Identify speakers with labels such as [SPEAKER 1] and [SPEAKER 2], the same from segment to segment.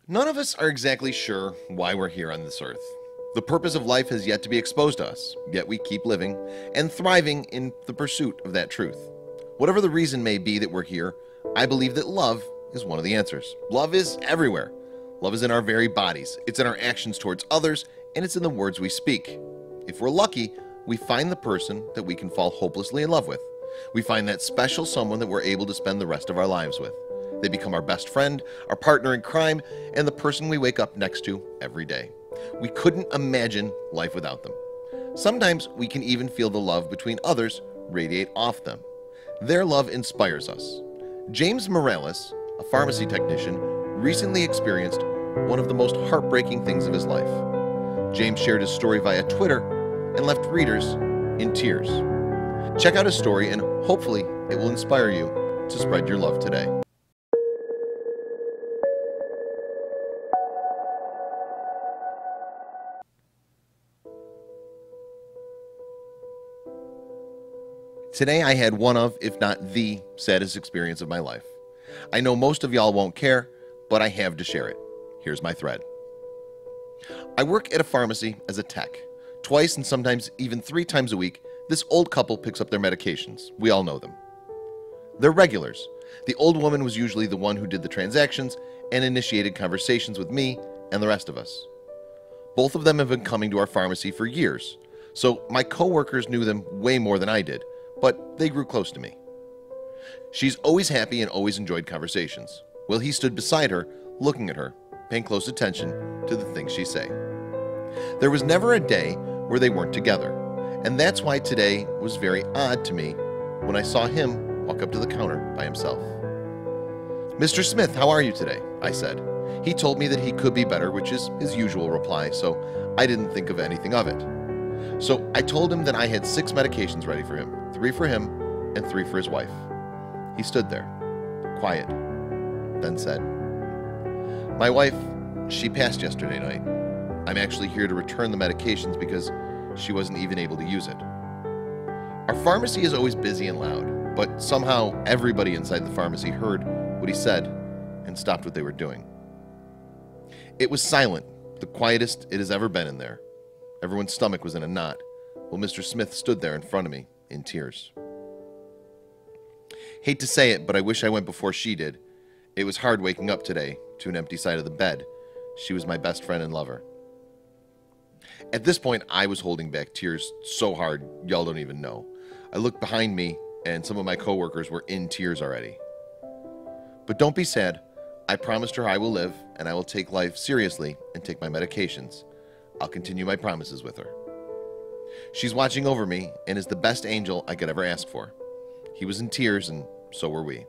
[SPEAKER 1] None of us are exactly sure why we're here on this earth. The purpose of life has yet to be exposed to us, yet we keep living and thriving in the pursuit of that truth. Whatever the reason may be that we're here, I believe that love is one of the answers. Love is everywhere. Love is in our very bodies. It's in our actions towards others, and it's in the words we speak. If we're lucky, we find the person that we can fall hopelessly in love with. We find that special someone that we're able to spend the rest of our lives with. They become our best friend, our partner in crime, and the person we wake up next to every day. We couldn't imagine life without them. Sometimes we can even feel the love between others radiate off them. Their love inspires us. James Morales, a pharmacy technician, recently experienced one of the most heartbreaking things of his life. James shared his story via Twitter and left readers in tears. Check out his story and hopefully it will inspire you to spread your love today. Today I had one of, if not the, saddest experience of my life. I know most of y'all won't care, but I have to share it. Here's my thread. I work at a pharmacy as a tech. Twice and sometimes even 3 times a week, this old couple picks up their medications. We all know them. They're regulars. The old woman was usually the one who did the transactions and initiated conversations with me and the rest of us. Both of them have been coming to our pharmacy for years, so my coworkers knew them way more than I did, but they grew close to me. She's always happy and always enjoyed conversations. Well, he stood beside her, looking at her, paying close attention to the things she say. There was never a day where they weren't together, and that's why today was very odd to me when I saw him walk up to the counter by himself. "Mr. Smith, how are you today?" I said. He told me that he could be better, which is his usual reply, so I didn't think of anything of it. So I told him that I had 6 medications ready for him, 3 for him and 3 for his wife. He stood there, quiet, then said, "My wife, she passed yesterday night. I'm actually here to return the medications because she wasn't even able to use it." Our pharmacy is always busy and loud, but somehow everybody inside the pharmacy heard what he said and stopped what they were doing. It was silent, the quietest it has ever been in there. Everyone's stomach was in a knot, while Mr. Smith stood there in front of me in tears. Hate to say it, but I wish I went before she did. It was hard waking up today to an empty side of the bed. She was my best friend and lover. At this point, I was holding back tears so hard, y'all don't even know. I looked behind me, and some of my coworkers were in tears already. But don't be sad. I promised her I will live, and I will take life seriously and take my medications. I'll continue my promises with her. She's watching over me and is the best angel I could ever ask for. He was in tears, and so were we.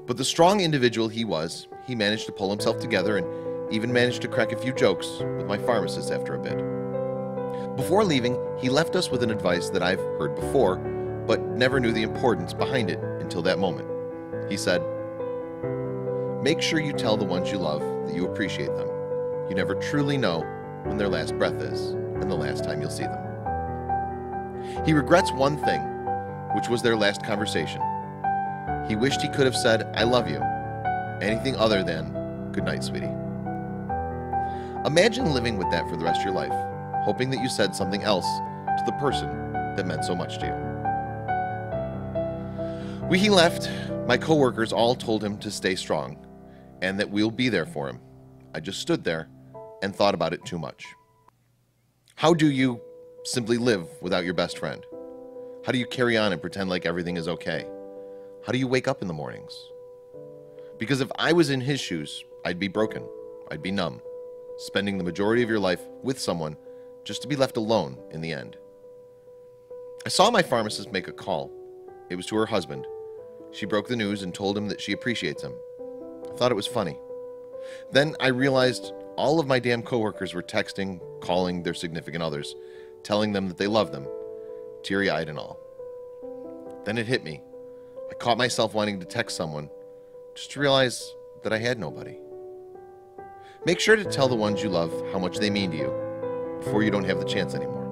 [SPEAKER 1] But the strong individual he was, he managed to pull himself together and even managed to crack a few jokes with my pharmacist after a bit. Before leaving, he left us with an advice that I've heard before, but never knew the importance behind it until that moment. He said, "Make sure you tell the ones you love that you appreciate them. You never truly know when their last breath is and the last time you'll see them." He regrets one thing, which was their last conversation. He wished he could have said, "I love you." Anything other than, "Good night, sweetie." Imagine living with that for the rest of your life, hoping that you said something else to the person that meant so much to you. When he left, my coworkers all told him to stay strong and that we'll be there for him. I just stood there and thought about it too much. How do you simply live without your best friend? How do you carry on and pretend like everything is okay? How do you wake up in the mornings? Because if I was in his shoes, I'd be broken. I'd be numb, spending the majority of your life with someone just to be left alone in the end. I saw my pharmacist make a call. It was to her husband. She broke the news and told him that she appreciates him. I thought it was funny. Then I realized all of my damn coworkers were texting, calling their significant others, telling them that they love them, teary-eyed and all. Then it hit me. I caught myself wanting to text someone just to realize that I had nobody. Make sure to tell the ones you love how much they mean to you before you don't have the chance anymore.